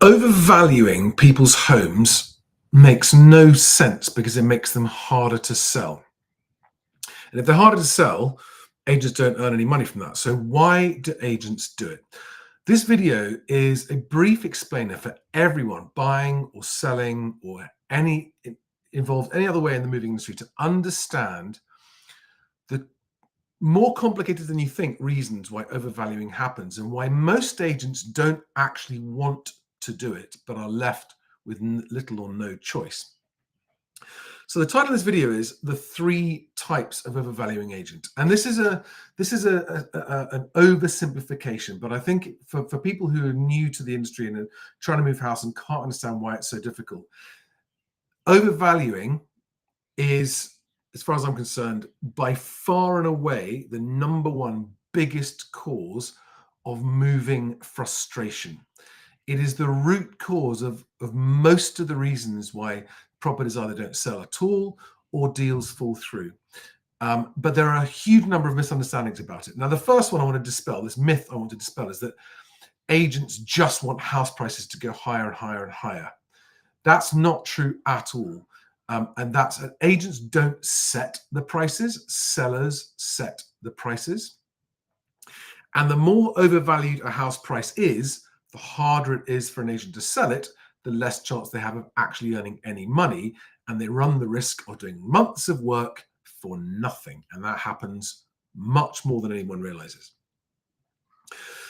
Overvaluing people's homes makes no sense because it makes them harder to sell. And if they're harder to sell, agents don't earn any money from that. So why do agents do it? This video is a brief explainer for everyone buying or selling or involved any other way in the moving industry to understand the more complicated than you think reasons why overvaluing happens and why most agents don't actually want to do it, but are left with little or no choice. So the title of this video is The 3 Types of Overvaluing Agent. And this is an oversimplification, but I think for people who are new to the industry and are trying to move house and can't understand why it's so difficult, overvaluing is, as far as I'm concerned, by far and away the #1 biggest cause of moving frustration. It is the root cause of most of the reasons why properties either don't sell at all or deals fall through. But there are a huge number of misunderstandings about it. Now, the first one I want to dispel, this myth I want to dispel, is that agents just want house prices to go higher and higher and higher. That's not true at all. And that's agents don't set the prices, sellers set the prices. And the more overvalued a house price is, the harder it is for an agent to sell it, the less chance they have of actually earning any money, and they run the risk of doing months of work for nothing. And that happens much more than anyone realizes.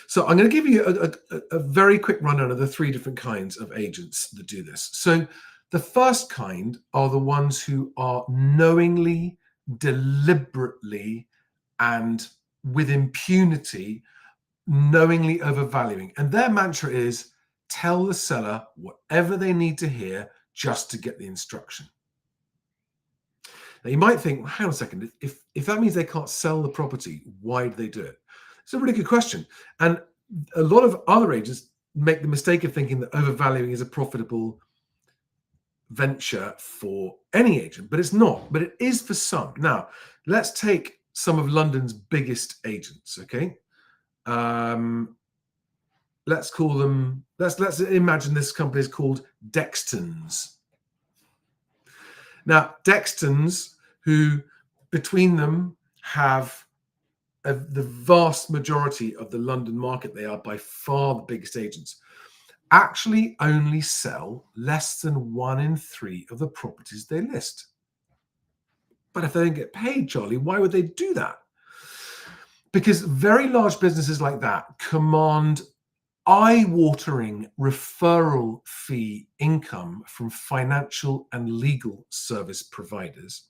So I'm going to give you a very quick rundown of the 3 different kinds of agents that do this. So the first kind are the ones who are knowingly, deliberately, and with impunity, knowingly overvaluing. And their mantra is, tell the seller whatever they need to hear just to get the instruction. Now you might think, well, hang on a second, if that means they can't sell the property, why do they do it? It's a really good question. And a lot of other agents make the mistake of thinking that overvaluing is a profitable venture for any agent, but it's not, but it is for some. Now, let's take some of London's biggest agents, okay? Let's call them, let's imagine this company is called Dextons. Now, Dextons, who between them have the vast majority of the London market, they are by far the biggest agents, actually only sell less than 1 in 3 of the properties they list. But if they don't get paid, Charlie, why would they do that? Because very large businesses like that command eye-watering referral fee income from financial and legal service providers.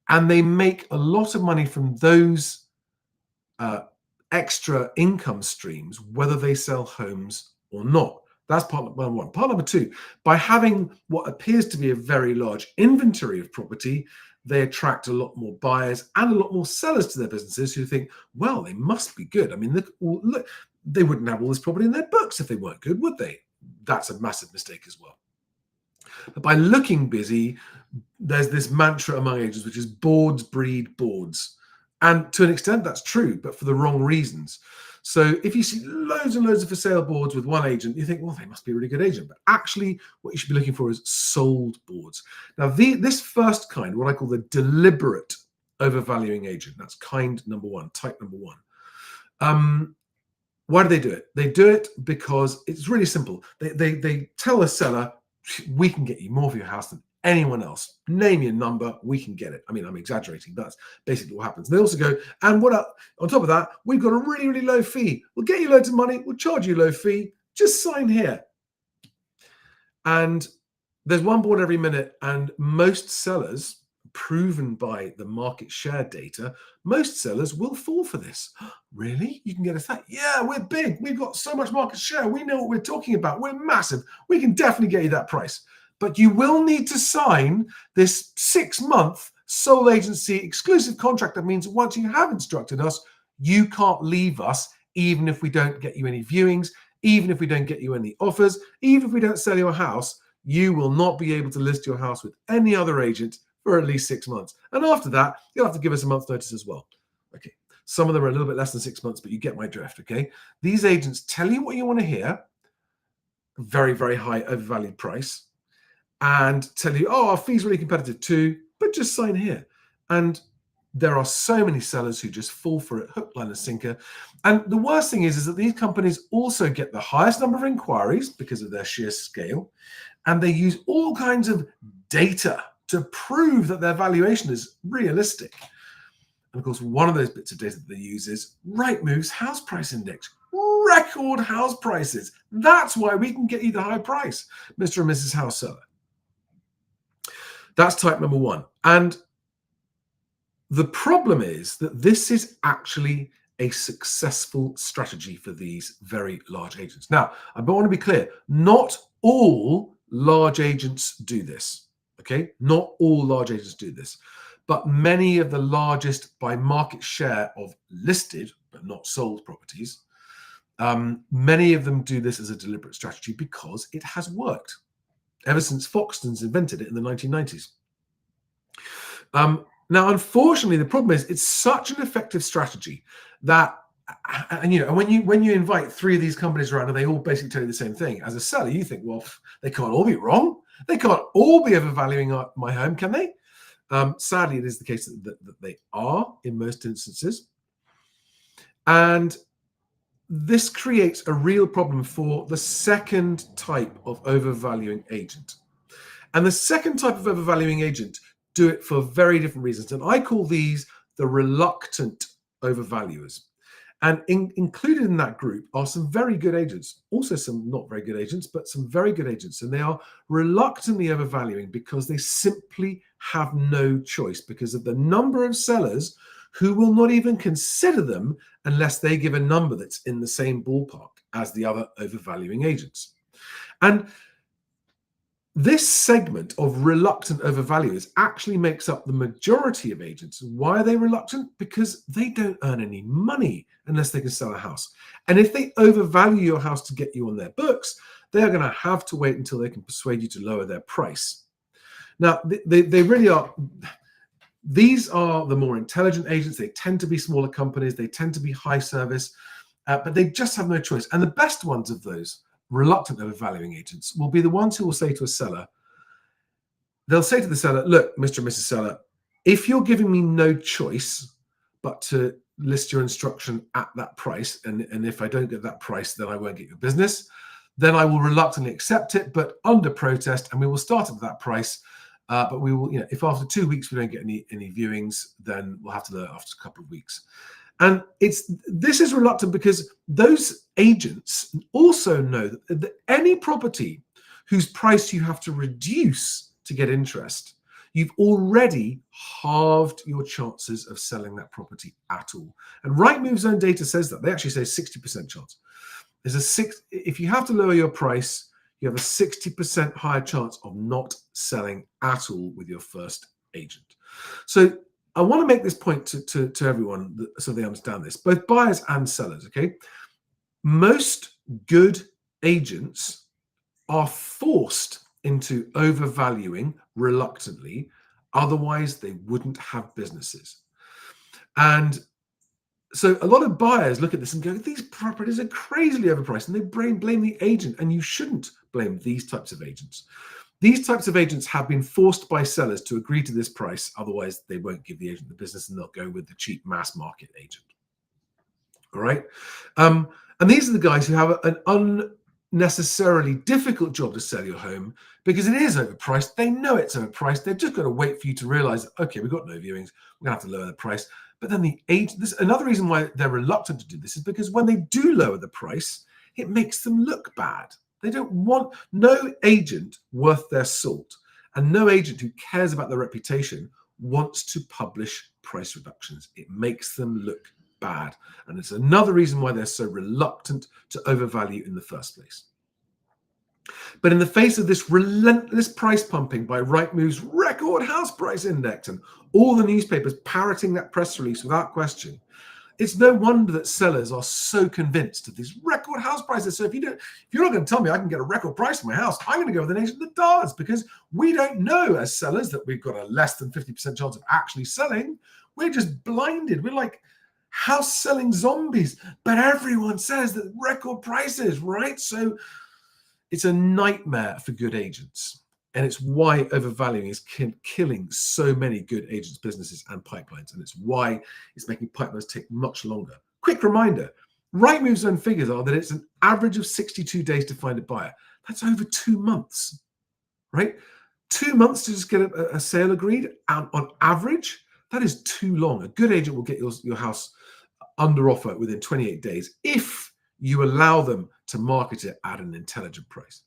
And they make a lot of money from those extra income streams, whether they sell homes or not. That's part number 1. Part number 2, by having what appears to be a very large inventory of property, they attract a lot more buyers and a lot more sellers to their businesses who think, well, they must be good. I mean, look, they wouldn't have all this property in their books if they weren't good, would they? That's a massive mistake as well. But by looking busy, there's this mantra among agents, which is boards breed boards. And to an extent, that's true, but for the wrong reasons. So if you see loads and loads of for sale boards with one agent, you think, well, they must be a really good agent. But actually, what you should be looking for is sold boards. Now, this first kind, what I call the deliberate overvaluing agent, that's kind number 1, type number 1. Why do they do it? They do it because it's really simple. They tell a seller, we can get you more for your house than anyone else. Name your number, we can get it. I mean, I'm exaggerating, but that's basically what happens. They also go, and on top of that, we've got a really, really low fee. We'll get you loads of money. We'll charge you a low fee. Just sign here. And there's one board every minute, and most sellers, proven by the market share data, most sellers will fall for this. Really? You can get us that? Yeah, we're big. We've got so much market share. We know what we're talking about. We're massive. We can definitely get you that price. But you will need to sign this 6-month sole agency exclusive contract. That means once you have instructed us, you can't leave us, even if we don't get you any viewings, even if we don't get you any offers, even if we don't sell your house, you will not be able to list your house with any other agent for at least 6 months. And after that, you'll have to give us a month's notice as well. Okay. Some of them are a little bit less than 6 months, but you get my drift, okay? These agents tell you what you want to hear, very, very high overvalued price and tell you, oh, our fee's really competitive too, but just sign here. And there are so many sellers who just fall for it, hook, line, and sinker. And the worst thing is that these companies also get the highest number of inquiries because of their sheer scale. And they use all kinds of data to prove that their valuation is realistic. And of course, one of those bits of data that they use is Rightmove's house price index. Record house prices. That's why we can get you the high price, Mr. and Mrs. House Seller. That's type number one. And the problem is that this is actually a successful strategy for these very large agents. Now, I want to be clear, not all large agents do this, okay? Not all large agents do this, but many of the largest by market share of listed but not sold properties, many of them do this as a deliberate strategy because it has worked ever since Foxtons invented it in the 1990s. Now, unfortunately, the problem is it's such an effective strategy that, and when you invite three of these companies around and they all basically tell you the same thing, as a seller, you think, well, they can't all be wrong. They can't all be overvaluing my home, can they? Sadly, it is the case that they are in most instances. And this creates a real problem for the second type of overvaluing agent. And the second type of overvaluing agent do it for very different reasons. And I call these the reluctant overvaluers. And included in that group are some very good agents, also some not very good agents, but some very good agents. And they are reluctantly overvaluing because they simply have no choice because of the number of sellers who will not even consider them unless they give a number that's in the same ballpark as the other overvaluing agents. And this segment of reluctant overvaluers actually makes up the majority of agents. Why are they reluctant? Because they don't earn any money unless they can sell a house. And if they overvalue your house to get you on their books, they are going to have to wait until they can persuade you to lower their price. Now, they really are. These are the more intelligent agents. They tend to be smaller companies. They tend to be high service, but they just have no choice. And the best ones of those reluctant overvaluing agents will be the ones who will say to a seller, they'll say to the seller, look, Mr. and Mrs. Seller, if you're giving me no choice but to list your instruction at that price, and if I don't get that price, then I won't get your business, then I will reluctantly accept it, but under protest, and we will start at that price. But we will, if after 2 weeks we don't get any viewings, then we'll have to learn after a couple of weeks. And this is reluctant because those agents also know that any property whose price you have to reduce to get interest, you've already halved your chances of selling that property at all. And Rightmove's own data says that. They actually say 60% chance. If you have to lower your price, you have a 60% higher chance of not selling at all with your first agent. So I want to make this point to everyone so they understand this, both buyers and sellers, okay? Most good agents are forced into overvaluing reluctantly, otherwise they wouldn't have businesses. And so a lot of buyers look at this and go, these properties are crazily overpriced, and they blame the agent, and you shouldn't blame these types of agents. These types of agents have been forced by sellers to agree to this price, otherwise they won't give the agent the business and they'll go with the cheap mass market agent. All right. And these are the guys who have an unnecessarily difficult job to sell your home because it is overpriced. They know it's overpriced. They've just got to wait for you to realize, okay, we've got no viewings. We're going to have to lower the price. But then the agent, another reason why they're reluctant to do this is because when they do lower the price, it makes them look bad. They don't want, no agent worth their salt and no agent who cares about their reputation wants to publish price reductions. It makes them look bad. And it's another reason why they're so reluctant to overvalue in the first place. But in the face of this relentless price pumping by Rightmove's record house price index and all the newspapers parroting that press release without question, it's no wonder that sellers are so convinced of these record house prices. So if you're not going to tell me I can get a record price for my house, I'm going to go with an agent that does, because we don't know as sellers that we've got a less than 50% chance of actually selling. We're just blinded. We're like house selling zombies. But everyone says that record prices, right? So It's a nightmare for good agents. And it's why overvaluing is killing so many good agents' businesses and pipelines. And it's why it's making pipelines take much longer. Quick reminder, Rightmove's own figures are that it's an average of 62 days to find a buyer. That's over 2 months, right? 2 months to just get a sale agreed. And on average, that is too long. A good agent will get your house under offer within 28 days if you allow them to market it at an intelligent price.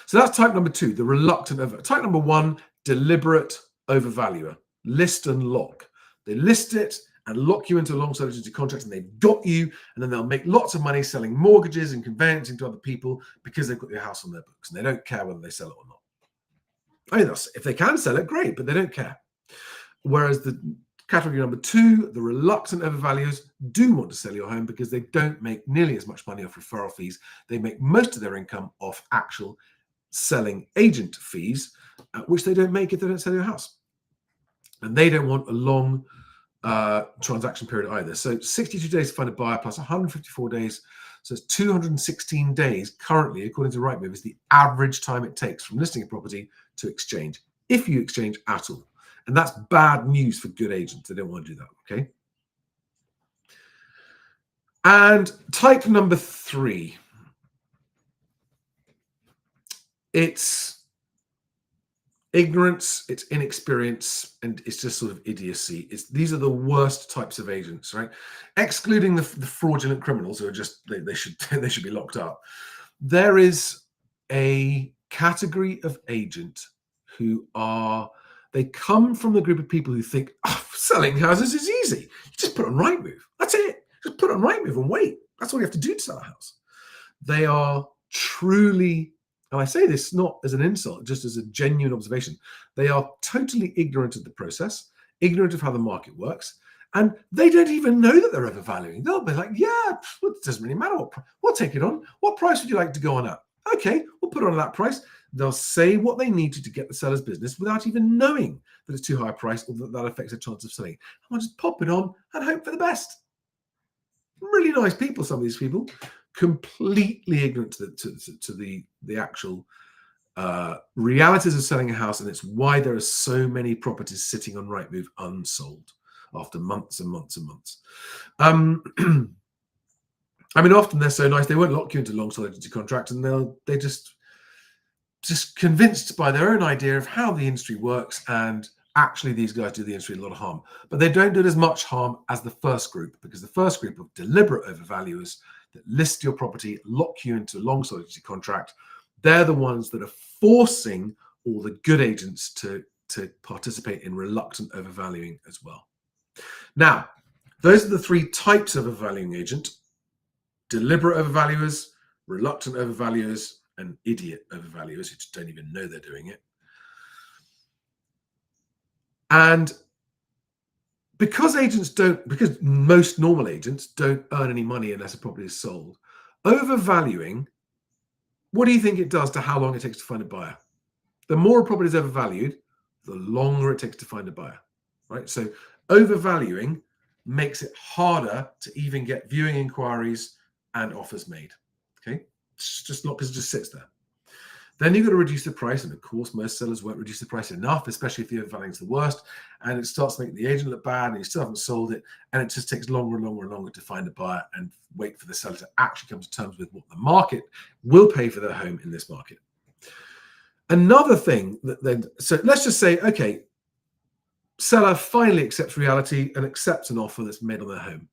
So that's type number 2, the reluctant over. Type number 1, deliberate overvaluer. List and lock. They list it and lock you into a long-term agency contract, and they've got you, and then they'll make lots of money selling mortgages and conveyancing to other people because they've got your house on their books, and they don't care whether they sell it or not. I mean, if they can sell it, great, but they don't care. Whereas the category number 2, the reluctant overvaluers, do want to sell your home because they don't make nearly as much money off referral fees. They make most of their income off actual selling agent fees, which they don't make if they don't sell your house. And they don't want a long transaction period either. So 62 days to find a buyer plus 154 days. So it's 216 days currently, according to Rightmove, is the average time it takes from listing a property to exchange, if you exchange at all. And that's bad news for good agents. They don't want to do that, okay? And type number 3, it's ignorance, it's inexperience, and it's just sort of idiocy. These are the worst types of agents, right? Excluding the fraudulent criminals who are just, they should be locked up. There is a category of agent who they come from the group of people who think, selling houses is easy. You just put on Rightmove. That's it. Just put on Rightmove and wait. That's all you have to do to sell a house. They are truly, and I say this not as an insult, just as a genuine observation, they are totally ignorant of the process, ignorant of how the market works, and they don't even know that they're overvaluing. They'll be like, yeah, it doesn't really matter. We'll take it on. What price would you like to go on at? Okay, we'll put it on that price. They'll say what they need to get the seller's business without even knowing that it's too high a price or that affects their chance of selling. And I'll just pop it on and hope for the best. Really nice people, some of these people, completely ignorant to the actual realities of selling a house, and it's why there are so many properties sitting on Rightmove unsold after months and months and months. I mean, often they're so nice they won't lock you into long agency contract, and they just convinced by their own idea of how the industry works, and actually these guys do the industry a lot of harm. But they don't do it as much harm as the first group, because the first group of deliberate overvaluers that list your property, lock you into a long agency contract, they're the ones that are forcing all the good agents to participate in reluctant overvaluing as well. Now, those are the 3 types of overvaluing agent: deliberate overvaluers, reluctant overvaluers, and idiot overvaluers who just don't even know they're doing it. And because most normal agents don't earn any money unless a property is sold, overvaluing, what do you think it does to how long it takes to find a buyer? The more a property is overvalued, the longer it takes to find a buyer, right? So overvaluing makes it harder to even get viewing inquiries and offers made, okay? It's just not because it just sits there. Then you've got to reduce the price, and of course most sellers won't reduce the price enough, especially if the overvaluing is the worst, and it starts making the agent look bad and you still haven't sold it, and it just takes longer and longer and longer to find a buyer and wait for the seller to actually come to terms with what the market will pay for their home in this market. Another thing so let's just say, okay, seller finally accepts reality and accepts an offer that's made on their home.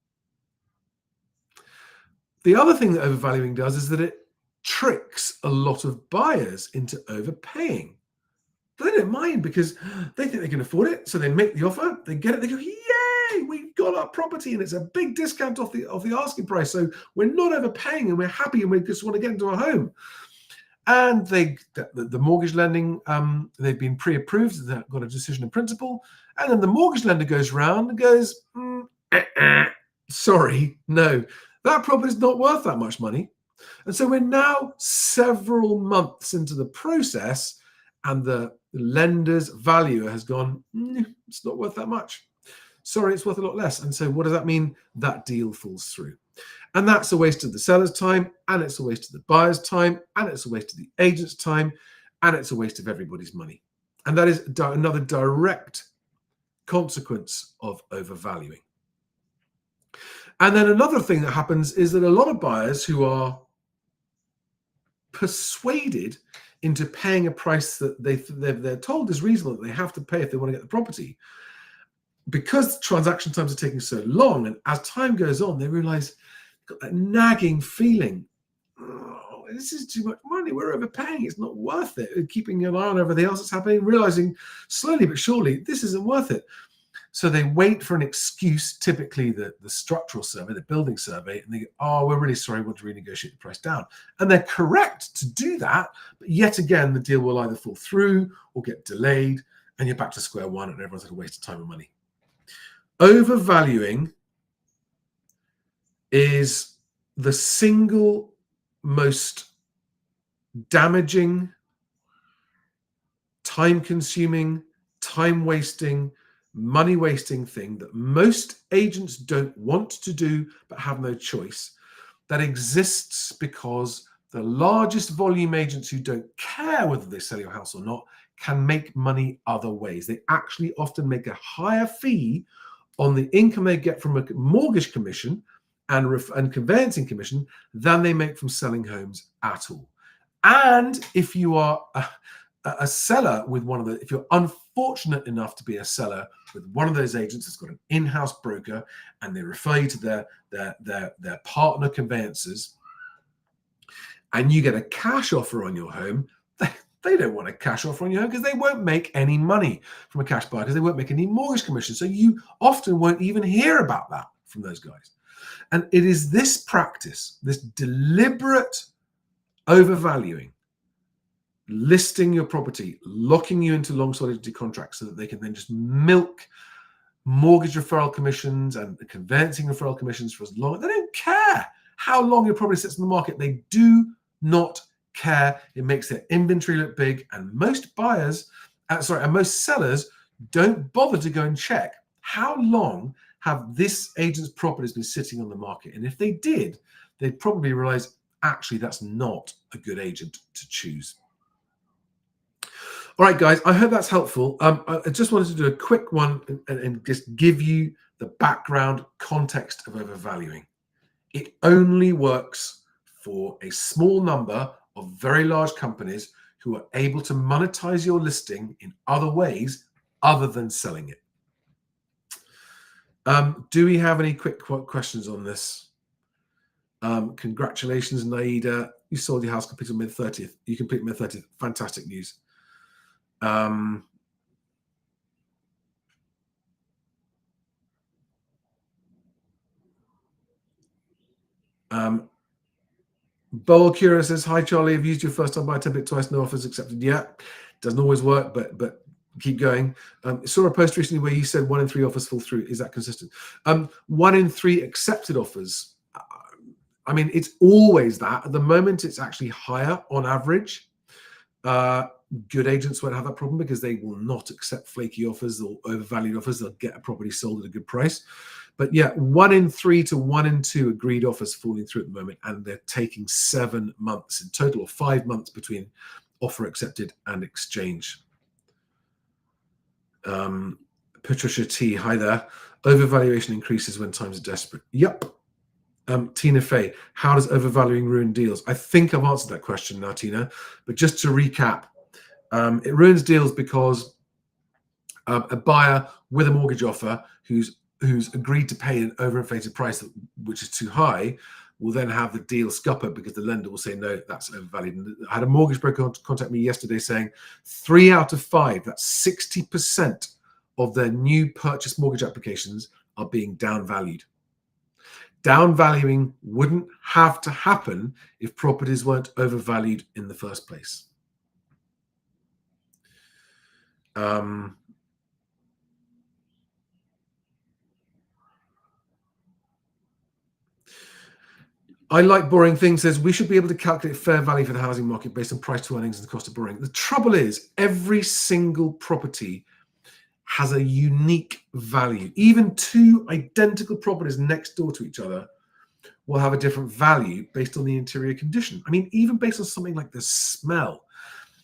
The other thing that overvaluing does is that it tricks a lot of buyers into overpaying. They don't mind because they think they can afford it, so they make the offer, they get it, they go, yay, we've got our property, and it's a big discount off the asking price, so we're not overpaying and we're happy and we just want to get into our home. And the mortgage lending, they've been pre-approved, they've got a decision in principle, and then the mortgage lender goes around and goes, sorry, no, that property is not worth that much money. And so we're now several months into the process, and the lender's valuer has gone, it's not worth that much. Sorry, it's worth a lot less. And so what does that mean? That deal falls through. And that's a waste of the seller's time, and it's a waste of the buyer's time, and it's a waste of the agent's time, and it's a waste of everybody's money. And that is another direct consequence of overvaluing. And then another thing that happens is that a lot of buyers who are persuaded into paying a price that they're told is reasonable, that they have to pay if they want to get the property, because transaction times are taking so long, and as time goes on, they realize got that nagging feeling, oh, this is too much money, we're overpaying, it's not worth it, keeping an eye on everything else that's happening, realizing slowly but surely this isn't worth it. So they wait for an excuse, typically the structural survey, the building survey, and they go, oh, we're really sorry, we want to renegotiate the price down. And they're correct to do that, but yet again, the deal will either fall through or get delayed, and you're back to square one, and everyone's had a waste of time and money. Overvaluing is the single most damaging, time-consuming, time-wasting, money-wasting thing that most agents don't want to do but have no choice, that exists because the largest volume agents who don't care whether they sell your house or not can make money other ways. They actually often make a higher fee on the income they get from a mortgage commission and conveyancing commission than they make from selling homes at all. And if you are a seller with if you're unfortunate enough to be a seller with one of those agents that's got an in-house broker and they refer you to their partner conveyancers, and you get a cash offer on your home, they don't want a cash offer on your home because they won't make any money from a cash buyer, because they won't make any mortgage commission. So you often won't even hear about that from those guys. And it is this practice, this deliberate overvaluing, listing your property, locking you into long solidity contracts so that they can then just milk mortgage referral commissions and conveyancing referral commissions for as long. They don't care how long your property sits in the market. They do not care. It makes their inventory look big, and most buyers, and most sellers don't bother to go and check how long have this agent's properties been sitting on the market. And if they did, they'd probably realize actually that's not a good agent to choose. All right, guys, I hope that's helpful. I just wanted to do a quick one and just give you the background context of overvaluing. It only works for a small number of very large companies who are able to monetize your listing in other ways other than selling it. Do we have any quick questions on this? Congratulations, Naida. You sold your house completed on May 30th. You completed May 30th. Fantastic news. Bowl Cura says, hi, Charlie. I've used your first time buyer template twice. No offers accepted yet. Doesn't always work, but keep going. Saw a post recently where you said 1 in 3 offers fall through. Is that consistent? 1 in 3 accepted offers. I mean, it's always that. At the moment, it's actually higher on average. Good agents won't have that problem because they will not accept flaky offers or overvalued offers. They'll get a property sold at a good price. But yeah, 1 in 3 to 1 in 2 agreed offers falling through at the moment, and they're taking 7 months in total, or 5 months between offer accepted and exchange. Patricia T, hi there. Overvaluation increases when times are desperate. Yep. Tina Fey, how does overvaluing ruin deals? I think I've answered that question now, Tina, but just to recap, it ruins deals because a buyer with a mortgage offer who's agreed to pay an overinflated price, which is too high, will then have the deal scuppered because the lender will say, no, that's overvalued. And I had a mortgage broker contact me yesterday saying 3 out of 5, that's 60% of their new purchase mortgage applications are being downvalued. Downvaluing wouldn't have to happen if properties weren't overvalued in the first place. I like borrowing things says we should be able to calculate fair value for the housing market based on price to earnings and the cost of borrowing. The trouble is every single property has a unique value. Even 2 identical properties next door to each other will have a different value based on the interior condition. I mean, even based on something like the smell.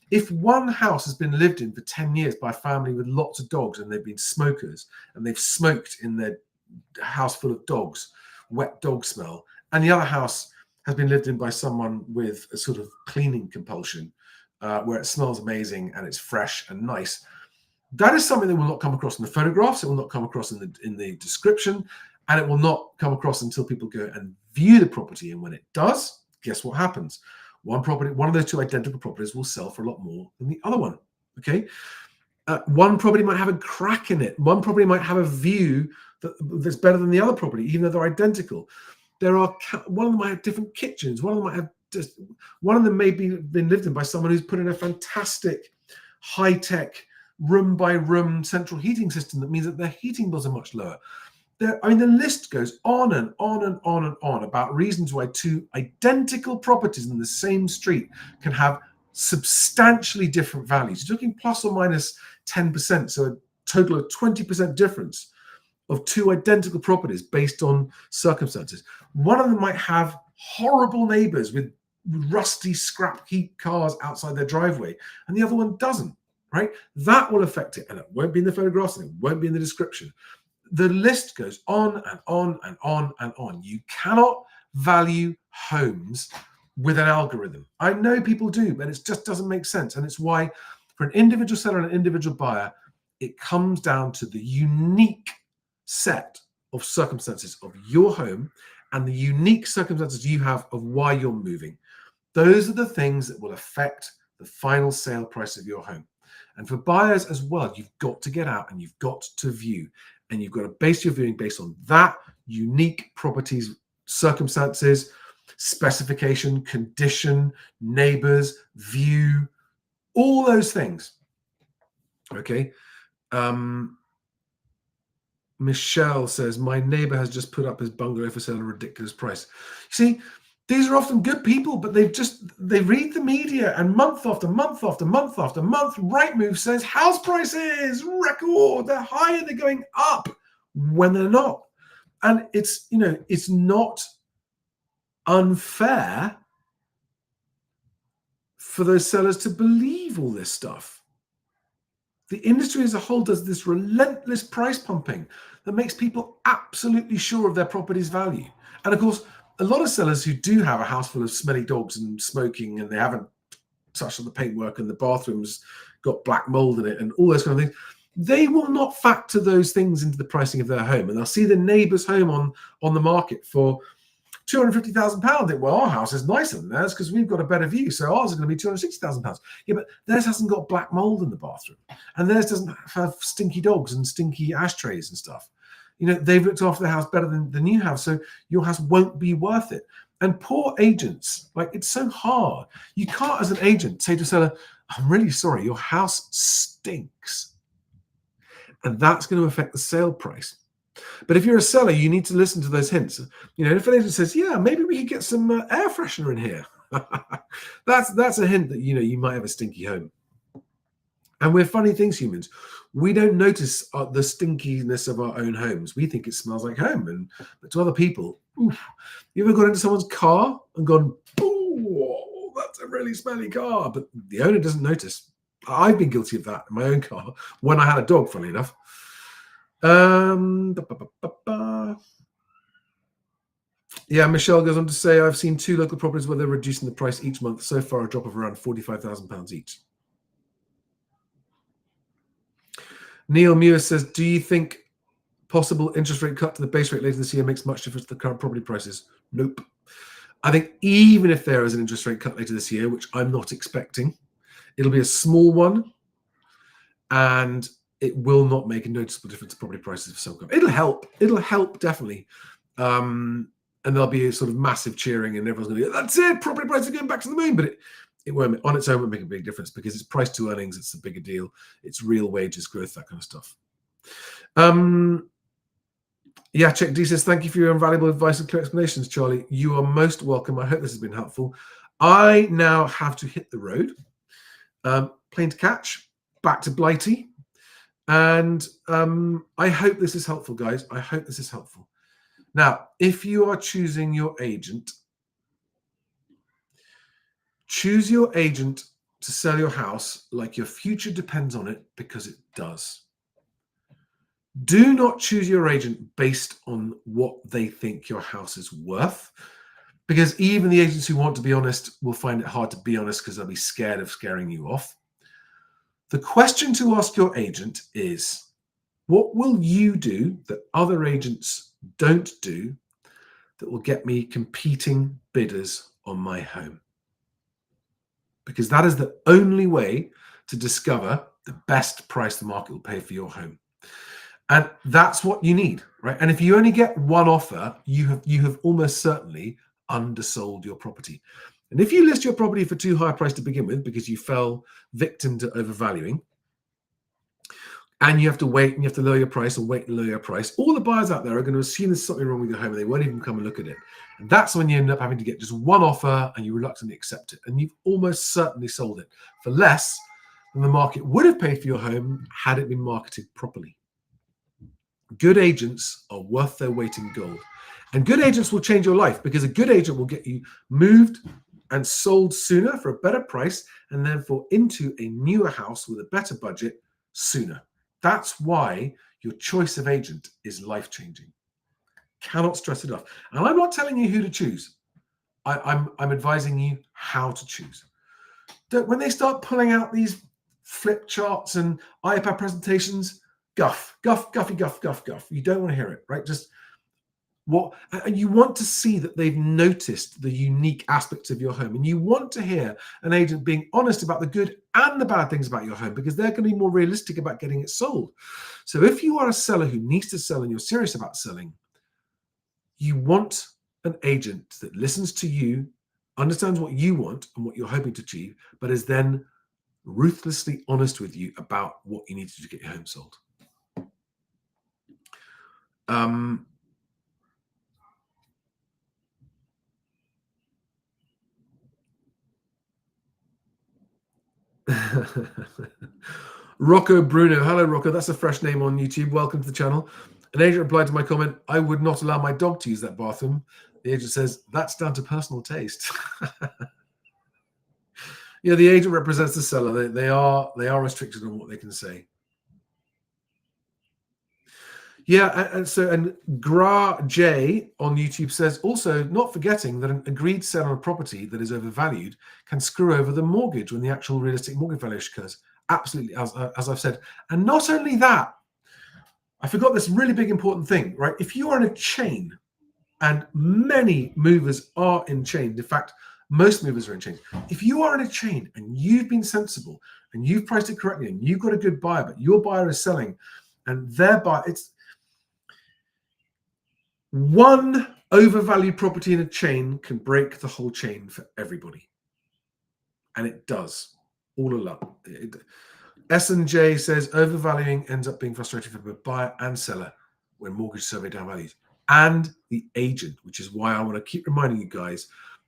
If one house has been lived in for 10 years by a family with lots of dogs and they've been smokers and they've smoked in their house full of dogs, wet dog smell, and the other house has been lived in by someone with a sort of cleaning compulsion, where it smells amazing and it's fresh and nice, that is something that will not come across in the photographs. It will not come across in the description, and it will not come across until people go and view the property. And when it does, guess what happens? One of those two identical properties will sell for a lot more than the other one. Okay, one property might have a crack in it. One property might have a view that's better than the other property, even though they're identical. One of them might have different kitchens. One of them might have one of them may be been lived in by someone who's put in a fantastic high-tech room-by-room central heating system that means that their heating bills are much lower. I mean, the list goes on and on and on and on about reasons why two identical properties in the same street can have substantially different values. You're talking plus or minus 10%, so a total of 20% difference of two identical properties based on circumstances. One of them might have horrible neighbors with rusty scrap heap cars outside their driveway, and the other one doesn't, right? That will affect it, and it won't be in the photographs, and it won't be in the description. The list goes on and on and on and on. You cannot value homes with an algorithm. I know people do, but it just doesn't make sense. And it's why for an individual seller and an individual buyer, it comes down to the unique set of circumstances of your home and the unique circumstances you have of why you're moving. Those are the things that will affect the final sale price of your home. And for buyers as well, you've got to get out and you've got to view. And you've got to base your viewing based on that unique property's circumstances, specification, condition, neighbors, view, all those things. Okay. Michelle says, my neighbor has just put up his bungalow for sale at a ridiculous price. See, these are often good people, but they read the media, and month after month after month after month, Rightmove says house prices record, they're higher, they're going up when they're not. And it's not unfair for those sellers to believe all this stuff. The industry as a whole does this relentless price pumping that makes people absolutely sure of their property's value. And of course, a lot of sellers who do have a house full of smelly dogs and smoking, and they haven't touched on the paintwork and the bathroom's got black mold in it and all those kind of things, they will not factor those things into the pricing of their home. And they'll see the neighbour's home on the market for £250,000. Think, well, our house is nicer than theirs because we've got a better view, so ours is going to be £260,000. Yeah, but theirs hasn't got black mold in the bathroom, and theirs doesn't have stinky dogs and stinky ashtrays and stuff. They've looked after the house better than you have, so your house won't be worth it. And poor agents, it's so hard. You can't, as an agent, say to a seller, I'm really sorry, your house stinks. And that's going to affect the sale price. But if you're a seller, you need to listen to those hints. If an agent says, yeah, maybe we could get some air freshener in here, that's a hint that, you might have a stinky home. And we're funny things, humans. We don't notice the stinkiness of our own homes. We think it smells like home. But to other people, oof, you ever got into someone's car and gone, oh, that's a really smelly car, but the owner doesn't notice? I've been guilty of that in my own car when I had a dog, funny enough. Yeah, Michelle goes on to say, I've seen 2 local properties where they're reducing the price each month. So far, a drop of around £45,000 each. Neil Muir says, do you think possible interest rate cut to the base rate later this year makes much difference to the current property prices? Nope. I think even if there is an interest rate cut later this year, which I'm not expecting, it'll be a small one, and it will not make a noticeable difference to property prices for some company. It'll help definitely. And there'll be a sort of massive cheering, and everyone's going to go, that's it, property prices are going back to the moon. But it won't, on its own, won't make a big difference because it's price to earnings. It's a bigger deal. It's real wages growth, that kind of stuff. Yeah, Check D says, thank you for your invaluable advice and clear explanations, Charlie. You are most welcome. I hope this has been helpful. I now have to hit the road. Plane to catch, back to Blighty. And I hope this is helpful, guys. I hope this is helpful. Now, if you are choosing your agent, choose your agent to sell your house like your future depends on it, because it does. Do not choose your agent based on what they think your house is worth, because even the agents who want to be honest will find it hard to be honest because they'll be scared of scaring you off. The question to ask your agent is, what will you do that other agents don't do that will get me competing bidders on my home? Because that is the only way to discover the best price the market will pay for your home. And that's what you need, right? And if you only get one offer, you have almost certainly undersold your property. And if you list your property for too high a price to begin with because you fell victim to overvaluing, and you have to wait and you have to lower your price and wait and lower your price, all the buyers out there are going to assume there's something wrong with your home and they won't even come and look at it. And that's when you end up having to get just one offer and you reluctantly accept it. And you've almost certainly sold it for less than the market would have paid for your home had it been marketed properly. Good agents are worth their weight in gold. And good agents will change your life, because a good agent will get you moved and sold sooner for a better price, and therefore into a newer house with a better budget sooner. That's why your choice of agent is life-changing. Cannot stress it enough. And I'm not telling you who to choose. I'm advising you how to choose. When they start pulling out these flip charts and iPad presentations, guff. You don't want to hear it, right? Just what, and you want to see that they've noticed the unique aspects of your home, and you want to hear an agent being honest about the good and the bad things about your home, because they're going to be more realistic about getting it sold. So if you are a seller who needs to sell and you're serious about selling, you want an agent that listens to you, understands what you want and what you're hoping to achieve, but is then ruthlessly honest with you about what you need to do to get your home sold. Rocco Bruno. Hello, Rocco. That's a fresh name on YouTube. Welcome to the channel. An agent replied to my comment, I would not allow my dog to use that bathroom. The agent says, that's down to personal taste. Yeah, the agent represents the seller. They are restricted on what they can say. Yeah, and Gra J on YouTube says, also not forgetting that an agreed sale on a property that is overvalued can screw over the mortgage when the actual realistic mortgage valuation occurs. Absolutely, as I've said. And not only that, I forgot this really big important thing, right? If you are in a chain, and many movers are in chains, in fact, most movers are in chains. If you are in a chain and you've been sensible and you've priced it correctly and you've got a good buyer, but your buyer is selling and their buyer, it's one overvalued property in a chain can break the whole chain for everybody. And it does, all along. S&J says overvaluing ends up being frustrating for both buyer and seller when mortgage survey downvalues, and the agent, which is why I want to keep reminding you guys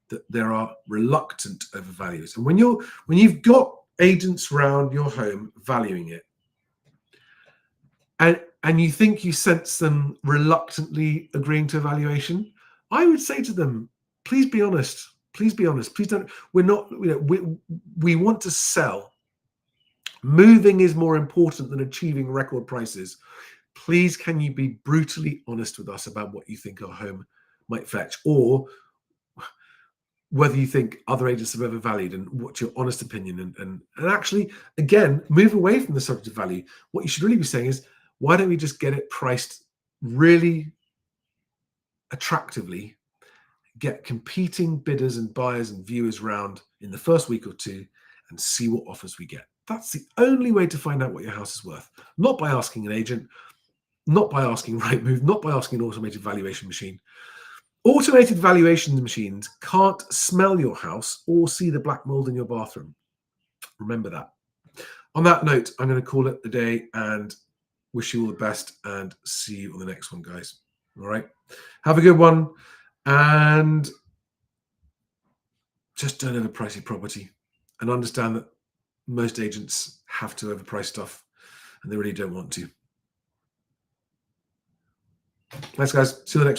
that there are reluctant overvaluers. And when you've got agents around your home valuing it, and you think you sense them reluctantly agreeing to a valuation, I would say to them, please be honest. Please be honest. Please don't. We're not. We want to sell. Moving is more important than achieving record prices. Please, can you be brutally honest with us about what you think our home might fetch, or whether you think other agents have overvalued, and what's your honest opinion? And actually, again, move away from the subject of value. What you should really be saying is, why don't we just get it priced really attractively, get competing bidders and buyers and viewers round in the first week or two, and see what offers we get. That's the only way to find out what your house is worth. Not by asking an agent, not by asking Rightmove, not by asking an automated valuation machine. Automated valuation machines can't smell your house or see the black mold in your bathroom. Remember that. On that note, I'm going to call it a day and wish you all the best, and see you on the next one, guys. All right. Have a good one, and just don't overprice your property, and understand that most agents have to overprice stuff and they really don't want to. Thanks, guys. See you the next one.